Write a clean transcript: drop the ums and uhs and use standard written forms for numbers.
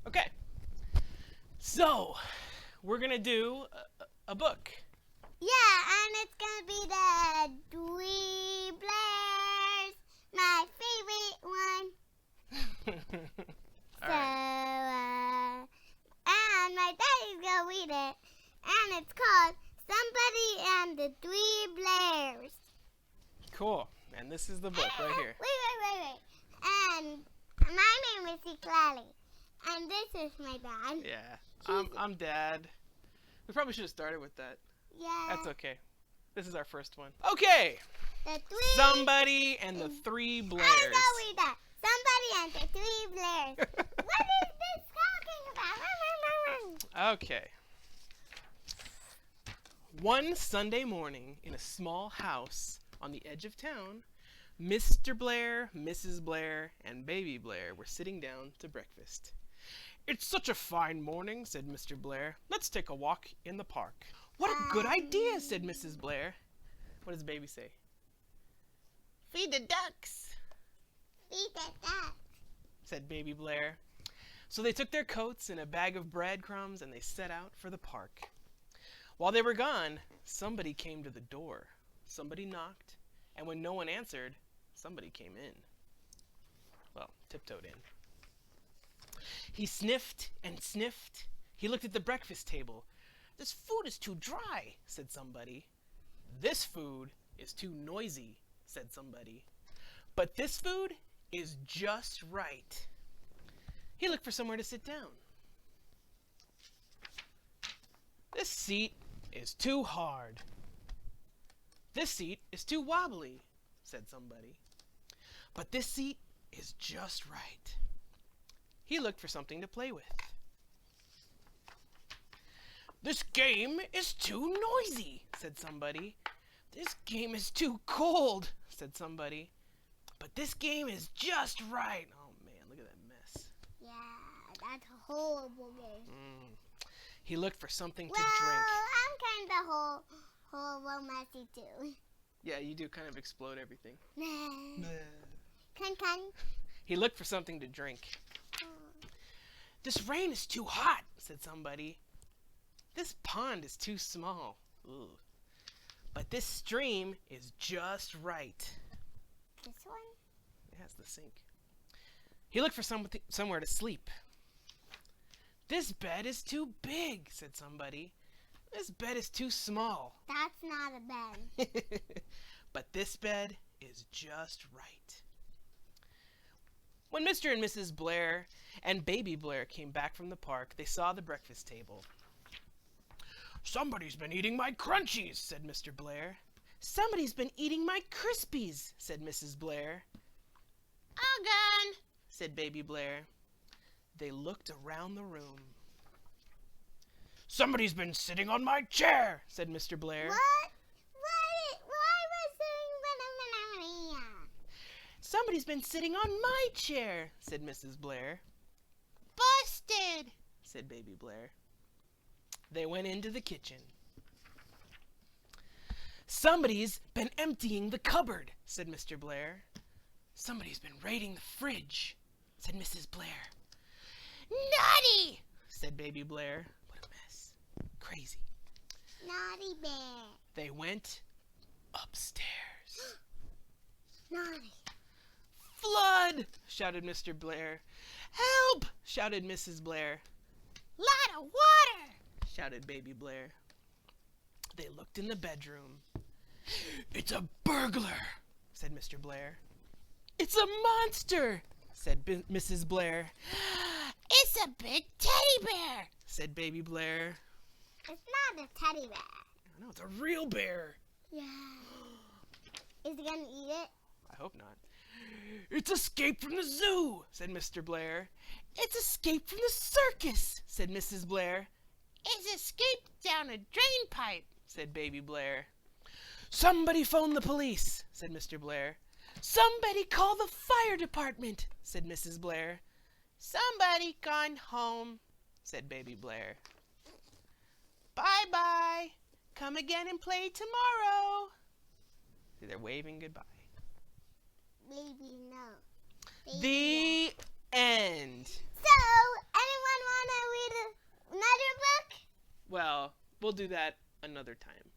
Okay, so we're gonna do a book. Yeah, and it's gonna be the Three Blairs, my favorite one. All right. And my daddy's gonna read it, and it's called Somebody and the Three Blairs. Cool, and this is the book right here. Wait. And my name is Citlali, and this is my dad. Yeah, I'm Dad. We probably should have started with that. Yeah. That's okay. This is our first one. Okay. The three. Somebody and the Three Blairs. I don't know read that. Somebody and the Three Blairs. What is this talking about? Okay. One Sunday morning in a small house on the edge of town, Mr. Blair, Mrs. Blair, and Baby Blair were sitting down to breakfast. "It's such a fine morning," said Mr. Blair. "Let's take a walk in the park." "What a good idea," said Mrs. Blair. What does Baby say? "Feed the ducks," Feed the ducks, said Baby Blair. So they took their coats and a bag of breadcrumbs and they set out for the park. While they were gone, somebody came to the door. Somebody knocked, and when no one answered, somebody came in. Well, tiptoed in. He sniffed and sniffed. He looked at the breakfast table. "This food is too dry," said somebody. "This food is too noisy," said somebody. "But this food is just right." He looked for somewhere to sit down. "This seat is too hard." "This seat is too wobbly," said somebody. "But this seat is just right." He looked for something to play with. "This game is too noisy," said somebody. "This game is too cold," said somebody. "But this game is just right." Oh man, look at that mess. Yeah, that's a horrible game. He looked for something to Well, drink. I'm kind of horrible messy too. Yeah, you do kind of explode everything. Can. He looked for something to drink. "This rain is too hot," said somebody. "This pond is too small." Ooh. "But this stream is just right." This one? It has the sink. He looked for somewhere to sleep. "This bed is too big," said somebody. "This bed is too small." That's not a bed. "But this bed is just right." When Mr. and Mrs. Blair and Baby Blair came back from the park, they saw the breakfast table. "Somebody's been eating my crunchies," said Mr. Blair. "Somebody's been eating my Crispies," said Mrs. Blair. "All gone," said Baby Blair. They looked around the room. "Somebody's been sitting on my chair," said Mr. Blair. What? Why was it? "Somebody's been sitting on my chair," said Mrs. Blair. "Busted," said Baby Blair. They went into the kitchen. "Somebody's been emptying the cupboard," said Mr. Blair. "Somebody's been raiding the fridge," said Mrs. Blair. "Naughty," said Baby Blair. What a mess. Crazy. Naughty bear. They went upstairs. Naughty. "Flood!" shouted Mr. Blair. "Help!" shouted Mrs. Blair. "Lot of water!" shouted Baby Blair. They looked in the bedroom. "It's a burglar," said Mr. Blair. "It's a monster," said Mrs. Blair. "It's a big teddy bear," said Baby Blair. It's not a teddy bear. No, it's a real bear. Yeah. Is he gonna eat it? I hope not. "It's escaped from the zoo," said Mr. Blair. "It's escaped from the circus," said Mrs. Blair. "It's escaped down a drain pipe," said Baby Blair. "Somebody phone the police," said Mr. Blair. "Somebody call the fire department," said Mrs. Blair. "Somebody gone home," said Baby Blair. "Bye-bye. Come again and play tomorrow." See, they're waving goodbye. Baby The end. So, anyone want to read another book? Well, we'll do that another time.